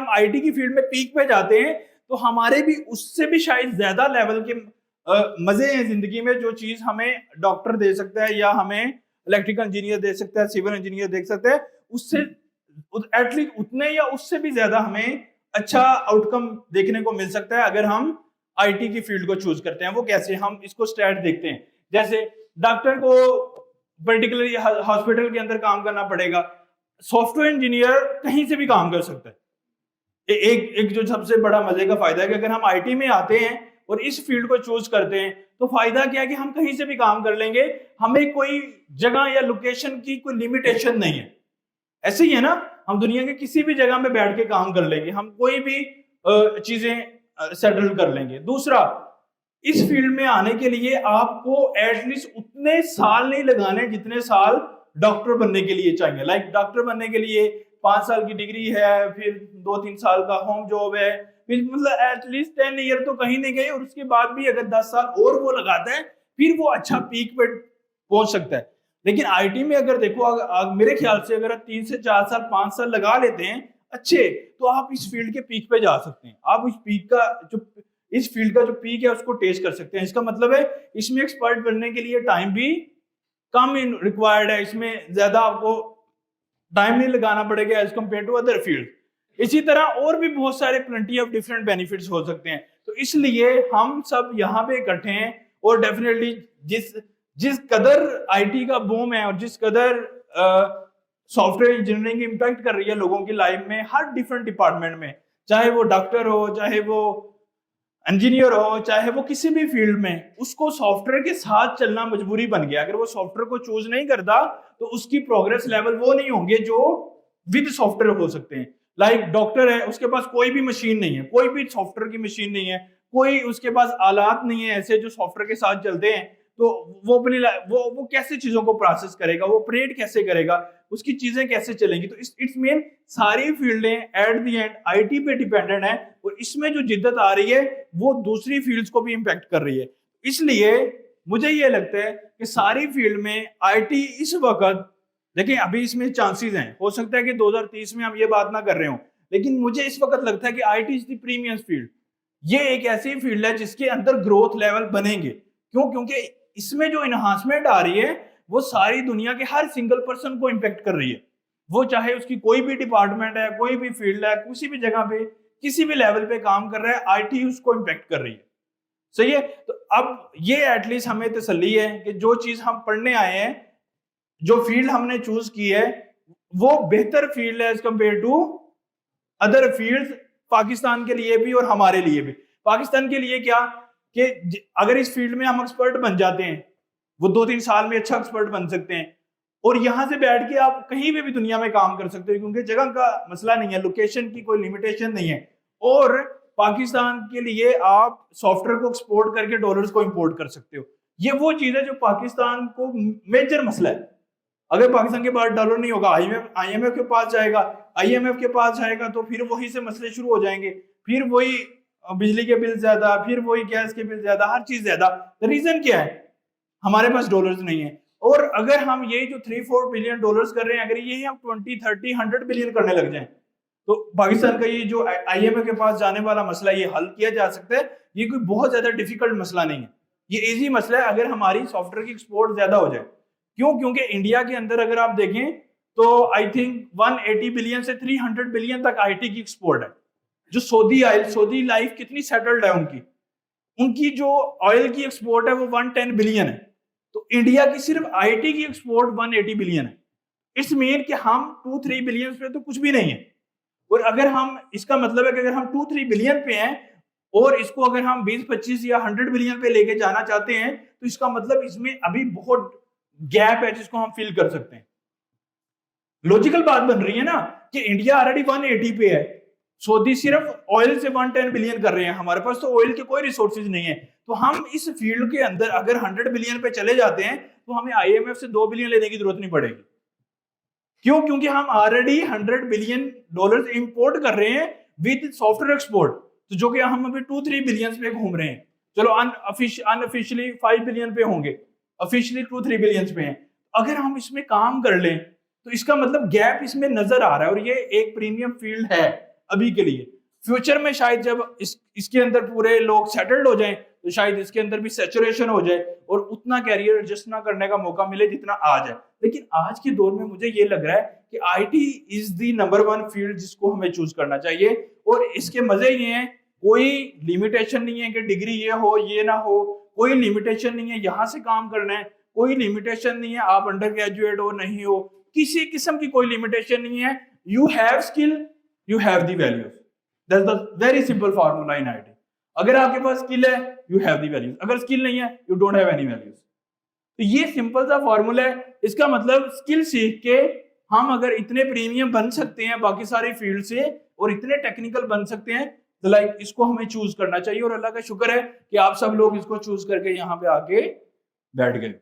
हम आईटी की फील्ड में पीक पे जाते हैं तो हमारे भी उससे भी शायद ज्यादा लेवल के मजे हैं जिंदगी में, जो चीज हमें डॉक्टर दे सकता है या हमें इलेक्ट्रिकल इंजीनियर दे सकता है, सिविल इंजीनियर दे सकता है, उससे एटलीस्ट उतने या उससे भी ज्यादा हमें अच्छा आउटकम देखने को मिल सकता है अगर हम आईटी की फील्ड को चूज करते हैं। वो कैसे, हम इसको स्टैट देखते हैं। जैसे डॉक्टर को पर्टिकुलरली हॉस्पिटल के अंदर काम करना पड़ेगा, सॉफ्टवेयर इंजीनियर कहीं से भी काम कर सकता है। एक एक जो सबसे बड़ा मजे का फायदा है कि अगर हम आईटी में आते हैं और इस फील्ड को चूज करते हैं तो फायदा क्या है कि हम कहीं से भी काम कर लेंगे, हमें कोई जगह या लोकेशन की कोई लिमिटेशन नहीं है। ऐसे ही है ना, हम दुनिया के किसी भी जगह में बैठ के काम कर लेंगे, हम कोई भी चीजें सेटल कर लेंगे। दूसरा, इस फील्ड में आने के लिए आपको एटलीस्ट उतने साल नहीं लगाने जितने साल डॉक्टर बनने के लिए चाहिए। लाइक डॉक्टर बनने के लिए 5 साल की डिग्री है, फिर 2-3 साल का होम जॉब है, फिर मतलब एटलीस्ट 10 ईयर तो कहीं नहीं गए, और उसके बाद भी अगर 10 साल और वो लगाता है फिर वो अच्छा पीक पे पहुंच सकता है। लेकिन आईटी में अगर देखो, मेरे ख्याल से अगर आप 3 से 4 साल 5 साल लगा लेते हैं अच्छे, तो आप इस फील्ड के पीक पे जा सकते हैं। आप इस फील्ड का जो पीक है उसको टेस्ट कर सकते हैं। इसका मतलब है इसमें एक्सपर्ट बनने के लिए टाइम भी कम रिक्वायर्ड है, इसमें ज्यादा आपको टाइम नहीं लगाना पड़ेगा as compare to other field. इसी तरह और भी बहुत सारे प्लेंटी ऑफ डिफरेंट बेनिफिट्स हो सकते हैं। तो इसलिए हम सब यहाँ पे इकट्ठे हैं, और डेफिनेटली जिस जिस कदर आईटी का बूम है और जिस कदर सॉफ्टवेयर इंजीनियरिंग इम्पैक्ट कर रही है लोगों की लाइफ में, हर डिफरेंट डिपार्टमेंट में, चाहे वो डॉक्टर हो, चाहे वो इंजीनियर हो, चाहे वो किसी भी फील्ड में, उसको सॉफ्टवेयर के साथ चलना मजबूरी बन गया। अगर वो सॉफ्टवेयर को चूज नहीं करता तो उसकी प्रोग्रेस लेवल वो नहीं होंगे जो विद सॉफ्टवेयर हो सकते हैं। लाइक डॉक्टर है, उसके पास कोई भी मशीन नहीं है, कोई भी सॉफ्टवेयर की मशीन नहीं है, कोई उसके पास आलात नहीं है ऐसे जो सॉफ्टवेयर के साथ चलते हैं, तो वो अपनी वो कैसे चीजों को प्रोसेस करेगा, वो ऑपरेट कैसे करेगा, उसकी चीजें कैसे चलेंगी। तो इट्स मीन सारी फील्डें एट द एंड आईटी पे डिपेंडेंट है, और इसमें जो जिद्दत आ रही है वो दूसरी फील्ड्स को भी इंपैक्ट कर रही है। इसलिए मुझे ये लगता है कि सारी फील्ड में आईटी इस वक्त, देखिए अभी इसमें चांसेस हैं, हो सकता है कि 2030 में हम ये बात ना कर रहे हो, लेकिन मुझे इस वक्त लगता है कि IT is the premium field. ये एक ऐसी फील्ड है जिसके अंदर ग्रोथ लेवल बनेंगे। क्यों? क्योंकि इसमें जो इन्हांसमेंट आ रही है वो सारी दुनिया के हर सिंगल पर्सन को इंपैक्ट कर रही है। वो चाहे उसकी कोई भी डिपार्टमेंट है, कोई भी फील्ड है, किसी भी जगह पे, किसी भी लेवल पे काम कर रहा है, आईटी उसको इंपैक्ट कर रही है। सही है? तो अब ये एटलीस्ट हमें तसल्ली है कि जो चीज हम पढ़ने आए हैं, जो फील्ड हमने चूज की है, वो बेहतर फील्ड है as compare to other fields, Pakistan के लिए भी और हमारे लिए भी। पाकिस्तान के लिए क्या कि अगर इस फील्ड में हम एक्सपर्ट बन जाते हैं, वो 2-3 साल में अच्छा एक्सपर्ट बन सकते हैं, और यहां से बैठ के आप कहीं भी दुनिया में काम कर सकते हो, क्योंकि जगह का मसला नहीं है, लोकेशन की कोई लिमिटेशन नहीं है। और पाकिस्तान के लिए आप सॉफ्टवेयर को एक्सपोर्ट करके डॉलर्स को इंपोर्ट कर सकते हो। ये वो चीज है जो पाकिस्तान को मेजर मसला है। अगर पाकिस्तान के पास डॉलर नहीं होगा, आईएमएफ के पास जाएगा, आईएमएफ के पास जाएगा तो फिर वही से मसले शुरू हो जाएंगे, फिर वही बिजली के बिल ज्यादा, फिर वही गैस के बिल ज्यादा, हर चीज ज्यादा। द रीजन क्या है? हमारे पास डॉलर्स नहीं है। और अगर हम यही जो 3-4 बिलियन डॉलर्स कर रहे हैं, अगर यही हम 20-30-100 बिलियन करने लग जाएं, तो पाकिस्तान का ये जो आईएमएफ के पास जाने वाला मसला ये हल किया जा सकता है। ये कोई बहुत ज्यादा डिफिकल्ट मसला नहीं है, ये इजी मसला है अगर हमारी सॉफ्टवेयर की एक्सपोर्ट ज्यादा हो जाए। क्यों? क्योंकि इंडिया के अंदर अगर आप देखें तो आई थिंक 180 बिलियन से 300 बिलियन तक आईटी की एक्सपोर्ट है। जो सऊदी लाइफ कितनी सेटल्ड है उनकी, उनकी जो ऑयल की एक्सपोर्ट है वो 110 बिलियन है। तो इंडिया की सिर्फ आईटी की एक्सपोर्ट 180 बिलियन है। इट्स मीन कि हम 2-3 बिलियन पे तो कुछ भी नहीं है। और अगर हम, इसका मतलब है कि अगर हम 2-3 बिलियन पे हैं और इसको अगर हम 20-25 या 100 बिलियन पे लेके जाना चाहते हैं, तो इसका मतलब इसमें अभी बहुत गैप है जिसको हम फिल कर सकते हैं। लॉजिकल बात बन रही है ना कि इंडिया ऑलरेडी 180 पे है, सऊदी सिर्फ ऑयल से 110 बिलियन कर रहे हैं, हमारे पास तो ऑयल के कोई रिसोर्सेज नहीं है। तो हम इस फील्ड के अंदर अगर 100 बिलियन पे चले जाते हैं तो हमें आईएमएफ से 2 बिलियन लेने की जरूरत नहीं पड़ेगी। क्यों? क्योंकि हम ऑलरेडी 100 बिलियन डॉलर इंपोर्ट कर रहे हैं विद सॉफ्टवेयर एक्सपोर्ट, तो जो कि हम अभी 2-3 बिलियन पे घूम रहे हैं। चलो अनऑफिशियली 5 बिलियन पे होंगे, ऑफिशियली 2-3 बिलियन पे हैं। अगर हम इसमें काम कर लें तो इसका मतलब गैप इसमें नजर आ रहा है, और ये एक प्रीमियम फील्ड है। अभी के लिए। फ्यूचर में शायद जब इसके अंदर पूरे लोग सेटल्ड हो जाएं तो शायद इसके अंदर भी सैचुरेशन हो जाए और उतना कैरियर एडजस्ट ना करने का मौका मिले जितना आज है। लेकिन आज के दौर में मुझे ये लग रहा है कि IT is the number 1 field जिसको हमें चूज करना चाहिए। और इसके मजे ये हैं, कोई लिमिटेशन नहीं है कि डिग्री ये हो ये ना हो, कोई लिमिटेशन नहीं है यहाँ से काम करना है, कोई लिमिटेशन नहीं है आप अंडर ग्रेजुएट हो नहीं हो, किसी किस्म की कोई लिमिटेशन नहीं है। You have skill, you have the values. That's the very simple formula in IT. अगर आपके पास स्किल है यू हैव द वैल्यूज, अगर स्किल नहीं है you don't have any values. तो ये सिंपल सा फॉर्मूला है। इसका मतलब स्किल सीख के हम अगर इतने प्रीमियम बन सकते हैं बाकी सारी फील्ड से और इतने टेक्निकल बन सकते हैं तो लाइक इसको हमें चूज करना चाहिए। और अल्लाह का शुक्र है कि आप सब लोग इसको चूज करके यहाँ पे आके बैठ गए।